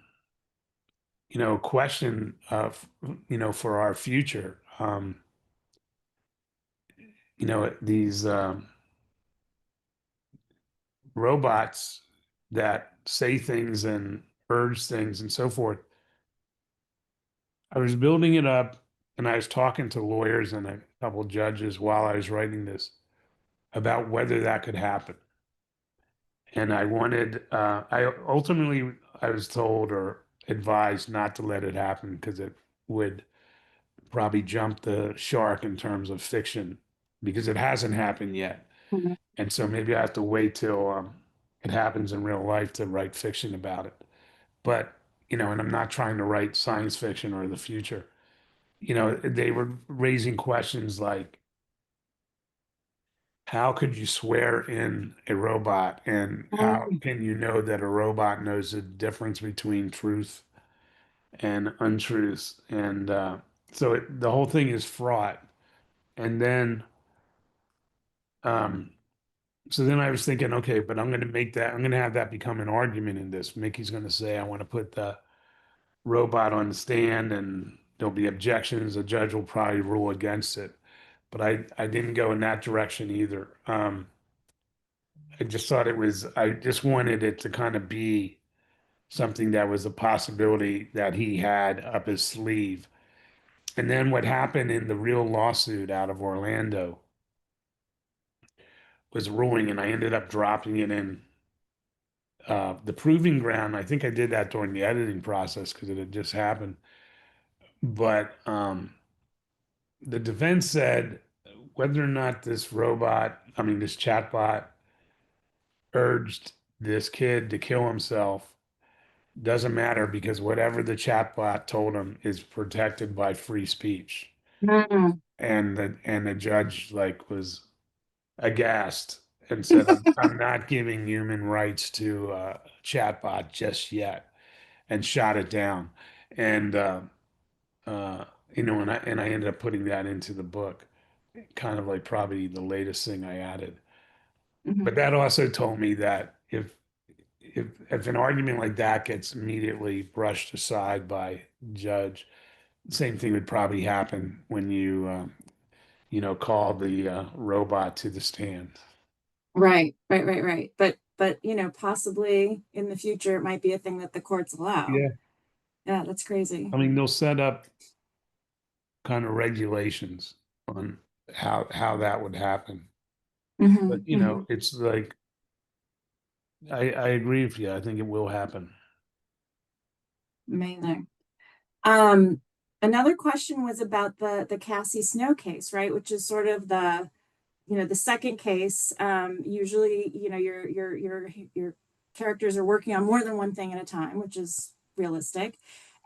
question for our future. These robots that say things and urge things and so forth. I was building it up and I was talking to lawyers and a couple of judges while I was writing this about whether that could happen. And I was told or advised not to let it happen because it would probably jump the shark in terms of fiction because it hasn't happened yet.
Mhm.
And so maybe I have to wait till it happens in real life to write fiction about it. But, and I'm not trying to write science fiction or the future. They were raising questions like, how could you swear in a robot? And how can you know that a robot knows the difference between truth and untruth? And the whole thing is fraught. And then, um, so then I was thinking, okay, but I'm going to have that become an argument in this. Mickey's going to say, I want to put the robot on the stand and there'll be objections. The judge will probably rule against it. But I didn't go in that direction either. I just wanted it to kind of be something that was a possibility that he had up his sleeve. And then what happened in the real lawsuit out of Orlando was ruling, and I ended up dropping it in the proving ground. I think I did that during the editing process because it had just happened. But the defense said whether or not this chatbot urged this kid to kill himself doesn't matter because whatever the chatbot told him is protected by free speech.
Mm.
And the judge like was aghast and said, I'm not giving human rights to a chatbot just yet, and shot it down. And uh, and I ended up putting that into the book, kind of like probably the latest thing I added. But
Mhm.
that also told me that if an argument like that gets immediately brushed aside by judge, same thing would probably happen when call the robot to the stand.
Right, right, right, right. But possibly in the future it might be a thing that the courts allow.
Yeah.
Yeah, that's crazy.
I mean, they'll set up kind of regulations on how that would happen. But
Hmm, hmm.
it's like I agree with you. I think it will happen.
Amazing. Um, Another question was about the Cassie Snow case, right? Which is sort of the second case. Usually, your characters are working on more than one thing at a time, which is realistic.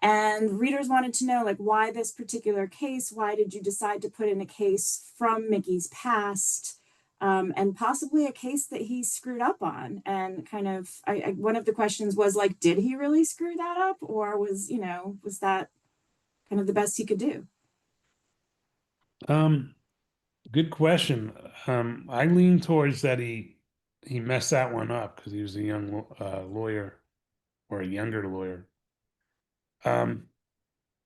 And readers wanted to know, like, why this particular case? Why did you decide to put in a case from Mickey's past? And possibly a case that he screwed up on. And kind of, one of the questions was like, did he really screw that up, or was that kind of the best he could do?
Um, Good question. I lean towards that he messed that one up because he was a young lawyer or a younger lawyer. Um,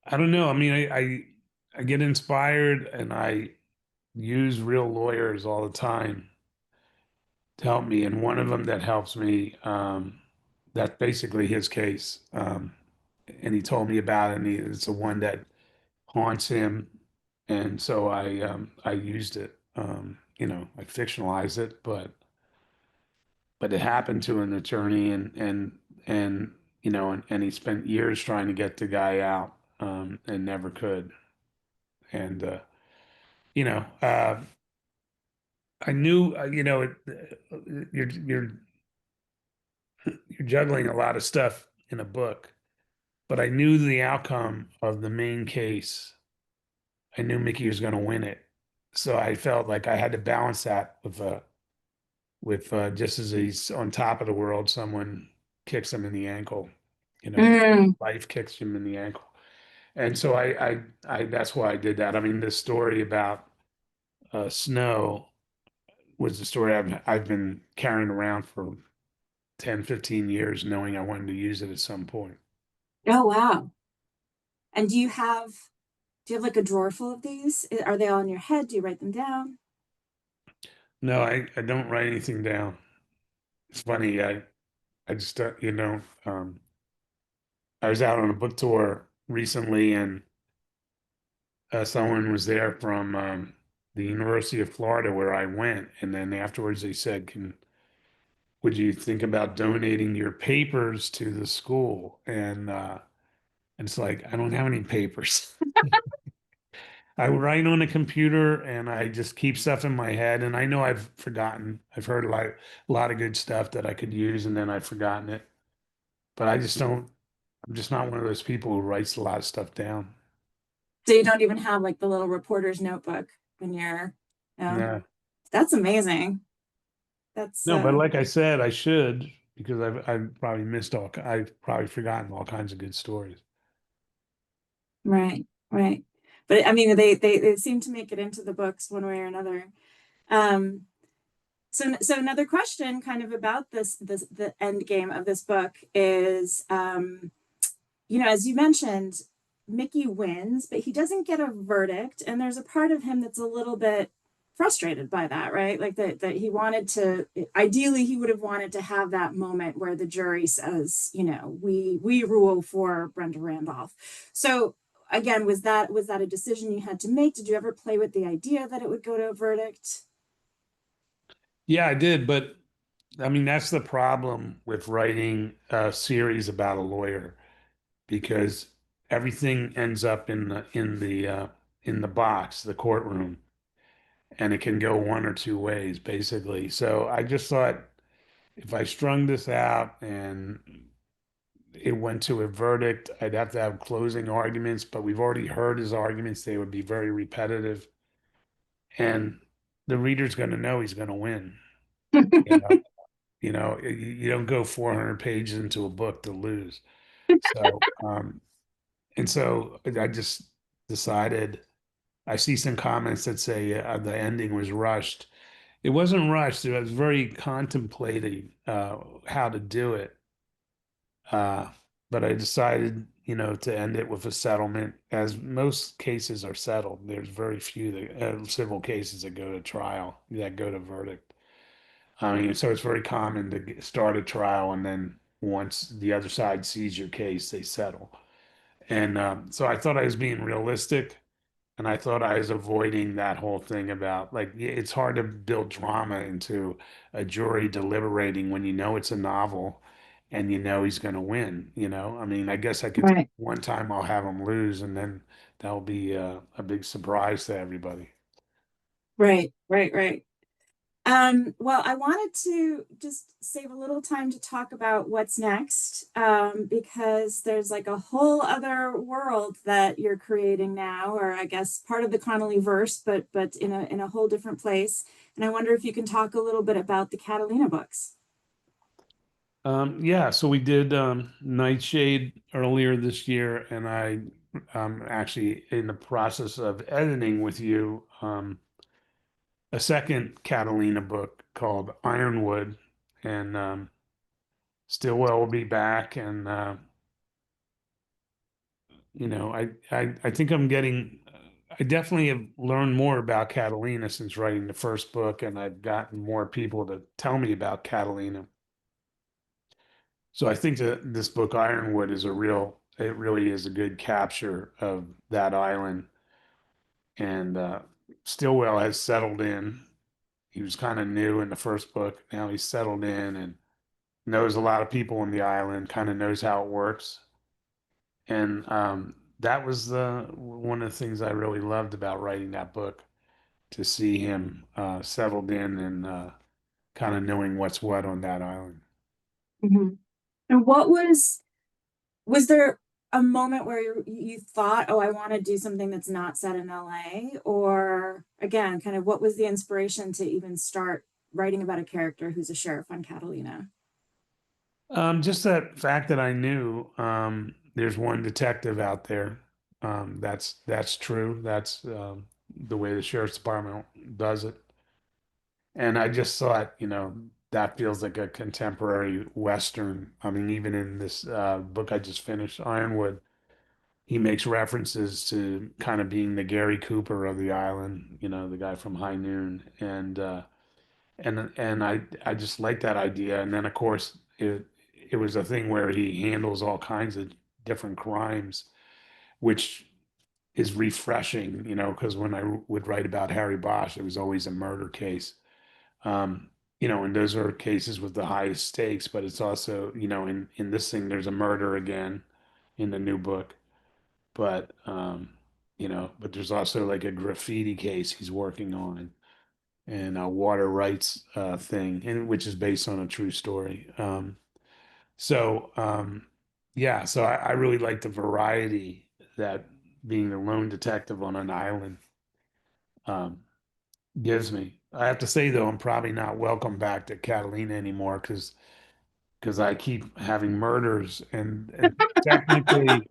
I don't know. I mean, I get inspired and I use real lawyers all the time to help me, and one of them that helps me, that's basically his case. And he told me about it, and it's the one that haunts him, and so I used it. I fictionalized it, but it happened to an attorney, and he spent years trying to get the guy out, and never could. And you know, I knew, you're juggling a lot of stuff in a book, but I knew the outcome of the main case. I knew Mickey was going to win it, so I felt like I had to balance that with just as he's on top of the world, someone kicks him in the ankle.
Mm.
Life kicks him in the ankle, and so I that's why I did that. I mean, this story about Snow was the story I've been carrying around for 10, 15 years, knowing I wanted to use it at some point.
Oh, wow. And do you have like a drawer full of these? Are they all in your head? Do you write them down?
No, I don't write anything down. It's funny. I just I was out on a book tour recently, and someone was there from the University of Florida where I went, and then afterwards they said, "Can would you think about donating your papers to the school?" And it's like I don't have any papers. I write on a computer and I just keep stuff in my head, and I know I've forgotten. I've heard a lot of good stuff that I could use, and then I've forgotten it. But I just don't. I'm just not one of those people who writes a lot of stuff down.
So you don't even have like the little reporter's notebook when you're, no,
No,
that's amazing. That's
no. But like I said, I should because I've probably I've probably forgotten all kinds of good stories.
right, right. But I mean, they seem to make it into the books one way or another. Um, so another question kind of about this the end game of this book is as you mentioned, Mickey wins, but he doesn't get a verdict. And there's a part of him that's a little bit frustrated by that, right? Like that he wanted to, ideally, he would have wanted to have that moment where the jury says, we rule for Brenda Randolph. So again, was that a decision you had to make? Did you ever play with the idea that it would go to a verdict?
Yeah, I did, but I mean that's the problem with writing a series about a lawyer because everything ends up in the box, the courtroom, and it can go one or two ways, basically. So I just thought if I strung this out and it went to a verdict, I'd have to have closing arguments, but we've already heard his arguments. They would be very repetitive, and the reader's going to know he's going to win. You know, you don't go 400 pages into a book to lose. So, and so I just decided. I see some comments that say the ending was rushed. It wasn't rushed. It was very contemplating how to do it. Uh, but I decided, to end it with a settlement, as most cases are settled. There's very few civil cases that go to trial, that go to verdict. I mean, so it's very common to start a trial and then once the other side sees your case, they settle. And so I thought I was being realistic. And I thought I was avoiding that whole thing about, like, it's hard to build drama into a jury deliberating when you know it's a novel and you know he's going to win, I mean, I guess I could
Right,
one time I'll have him lose and then that'll be a big surprise to everybody.
right, right, right. Well, I wanted to just save a little time to talk about what's next, because there's like a whole other world that you're creating now, or I guess part of the Connolly verse, but in a whole different place. And I wonder if you can talk a little bit about the Catalina books.
Yeah, so we did Nightshade earlier this year, and actually in the process of editing with you a second Catalina book called Ironwood, and Stillwell will be back, and I think I definitely have learned more about Catalina since writing the first book, and I've gotten more people to tell me about Catalina. So I think that this book Ironwood it really is a good capture of that island, and Stillwell has settled in. He was kind of new in the first book. Now he's settled in and knows a lot of people on the island, kind of knows how it works. And that was one of the things I really loved about writing that book, to see him settled in and kind of knowing what's what on that island.
Mhm. And was there a moment where you thought, oh, I want to do something that's not set in LA? Or again, kind of what was the inspiration to even start writing about a character who's a sheriff on Catalina?
Just that fact that I knew there's one detective out there. That's true. That's the way the sheriff's department does it. And I just thought, that feels like a contemporary Western. I mean, even in this book I just finished, Ironwood, he makes references to kind of being the Gary Cooper of the island, the guy from High Noon. And I just like that idea. And then of course it was a thing where he handles all kinds of different crimes, which is refreshing, because when I would write about Harry Bosch, it was always a murder case. Um, and those are cases with the highest stakes, but it's also, in this thing, there's a murder again in the new book. But but there's also like a graffiti case he's working on, and a water rights thing, and which is based on a true story. So yeah, so I really like the variety that being a lone detective on an island um, gives me. I have to say though, I'm probably not welcome back to Catalina anymore because I keep having murders, and technically,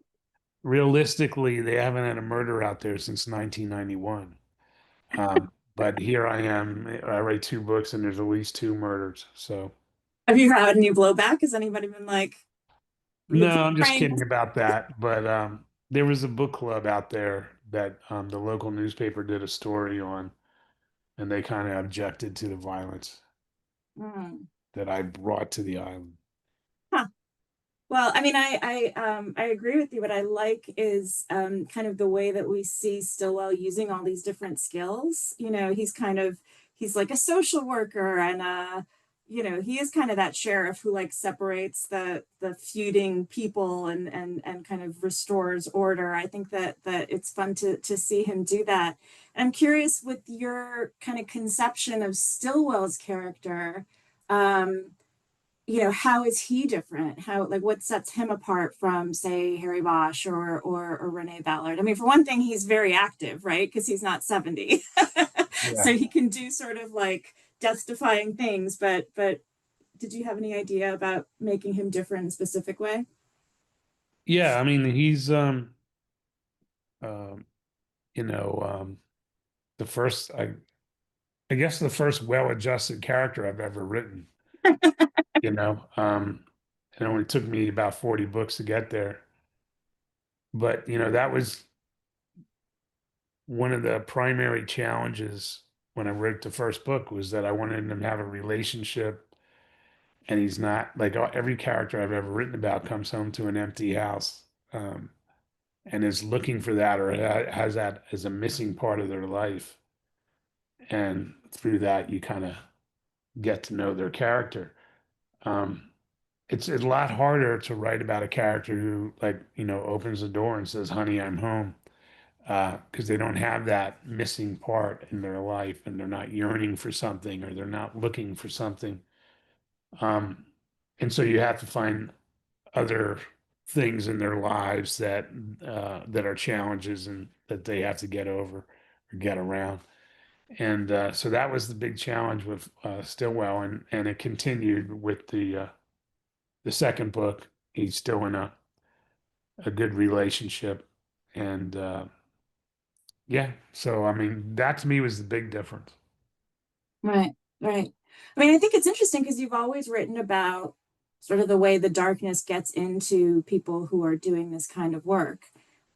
realistically, they haven't had a murder out there since 1991. But here I am. I write two books, and there's at least two murders. So
Have you had any blowback? Has anybody been like,
no,
you've
I'm just
framed?
kidding about that. But there was a book club out there that the local newspaper did a story on, and they kind of objected to the violence
Hmm.
that I brought to the island.
Huh. Well, I mean, I agree with you. What I like is kind of the way that we see Stillwell using all these different skills. He's like a social worker, and he is kind of that sheriff who like separates the feuding people and kind of restores order. I think that it's fun to see him do that. And I'm curious with your kind of conception of Stillwell's character. Um, how is he different? How, like, what sets him apart from, say, Harry Bosch or Renee Ballard? I mean, for one thing, he's very active, right? Because he's not 70.
Yeah.
So he can do sort of like death-defying things, but did you have any idea about making him different in a specific way?
Yeah, I mean, he's um you know, the first I guess the first well-adjusted character I've ever written, you know. It only took me about 40 books to get there. But, that was one of the primary challenges when I wrote the first book was that I wanted him to have a relationship, and he's not like every character I've ever written about comes home to an empty house, and is looking for that or has that as a missing part of their life. And through that, you kind of get to know their character. Um, it's a lot harder to write about a character who, like, opens the door and says, "Honey, I'm home," because they don't have that missing part in their life, and they're not yearning for something or they're not looking for something. Um, and so you have to find other things in their lives that are challenges and that they have to get over or get around. And so that was the big challenge with Stillwell, and it continued with the second book. He's still in a good relationship, and yeah. So I mean, that to me was the big difference.
Right, right. I mean, I think it's interesting because you've always written about sort of the way the darkness gets into people who are doing this kind of work.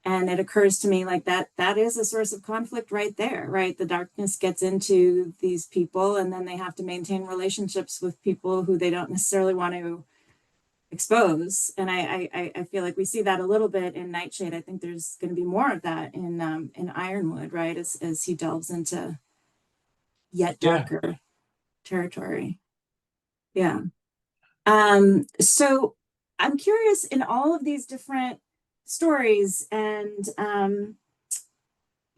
And it occurs to me like that is a source of conflict right there, right? The darkness gets into these people and then they have to maintain relationships with people who they don't necessarily want to expose. And I feel like we see that a little bit in Nightshade. I think there's going to be more of that in Ironwood, right? As he delves into yet
Yeah.
darker territory. Yeah. So I'm curious in all of these different stories and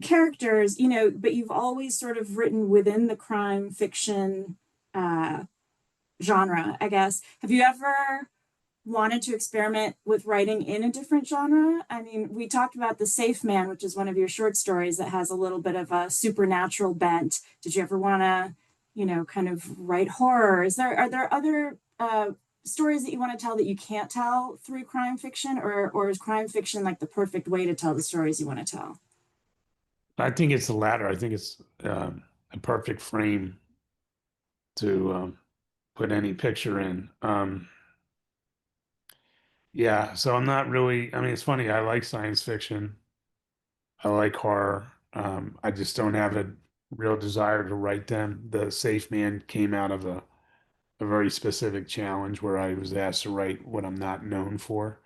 characters, but you've always sort of written within the crime fiction uh, genre, I guess. Have you ever wanted to experiment with writing in a different genre? I mean, we talked about The Safe Man, which is one of your short stories that has a little bit of a supernatural bent. Did you ever want to, kind of write horror? Are there other stories that you want to tell that you can't tell through crime fiction, or is crime fiction like the perfect way to tell the stories you want to tell?
I think it's the latter. I think it's a perfect frame to put any picture in. Yeah, so I'm not really, I mean, it's funny. I like science fiction. I like horror. I just don't have a real desire to write them. The Safe Man came out of a very specific challenge where I was asked to write what I'm not known for.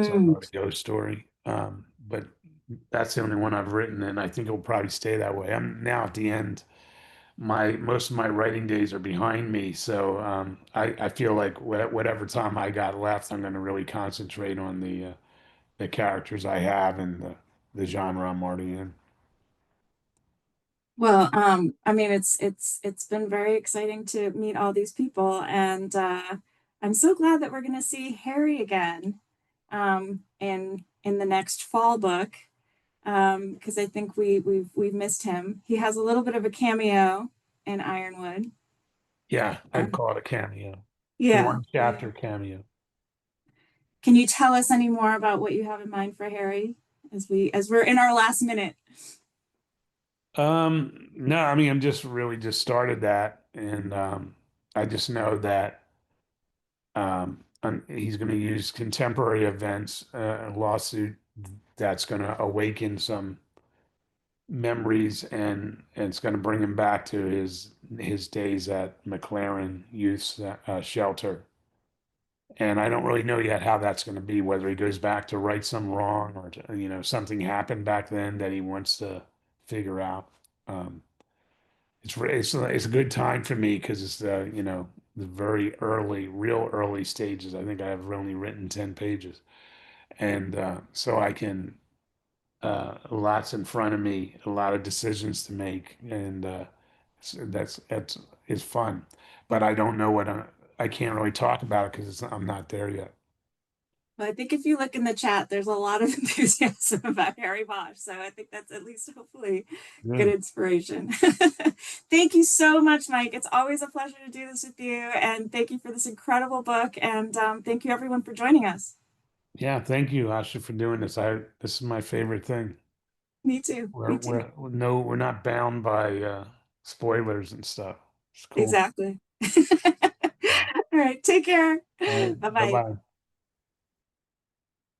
So I
Mm.
wrote a ghost story. But that's the only one I've written, and I think it'll probably stay that way. I'm now at the end. My most of my writing days are behind me, so I feel like whatever time I got left, I'm going to really concentrate on the characters I have and the genre I'm already in.
Well, I mean, it's been very exciting to meet all these people, and I'm so glad that we're going to see Harry again in the next fall book, because I think we've missed him. He has a little bit of a cameo in Ironwood.
Yeah,
Uh,
I'd call it a cameo,
yeah.
one chapter cameo.
Can you tell us any more about what you have in mind for Harry as we're in our last minute?
No, I mean, I'm just really just started that, and I just know that he's going to use contemporary events, a lawsuit that's going to awaken some memories, and it's going to bring him back to his days at McLaren Youth Shelter. And I don't really know yet how that's going to be, whether he goes back to right some wrong or something happened back then that he wants to figure out. Um, it's a good time for me because it's the very early, real early stages. I think I have only written 10 pages, and so I can lots in front of me, a lot of decisions to make, and that's it's fun. But I don't know I can't really talk about it because I'm not there yet.
Well, I think if you look in the chat, there's a lot of enthusiasm about Harry Bosch. So I think that's at least hopefully good
Yeah.
inspiration. Thank you so much, Mike. It's always a pleasure to do this with you. And thank you for this incredible book. And thank you, everyone, for joining us.
Yeah, thank you, Asha, for doing this. This is my favorite thing.
Me too. Me too.
We're not bound by spoilers and stuff. It's cool.
Exactly. All right. Take care.
All right,
Bye bye.
bye-bye.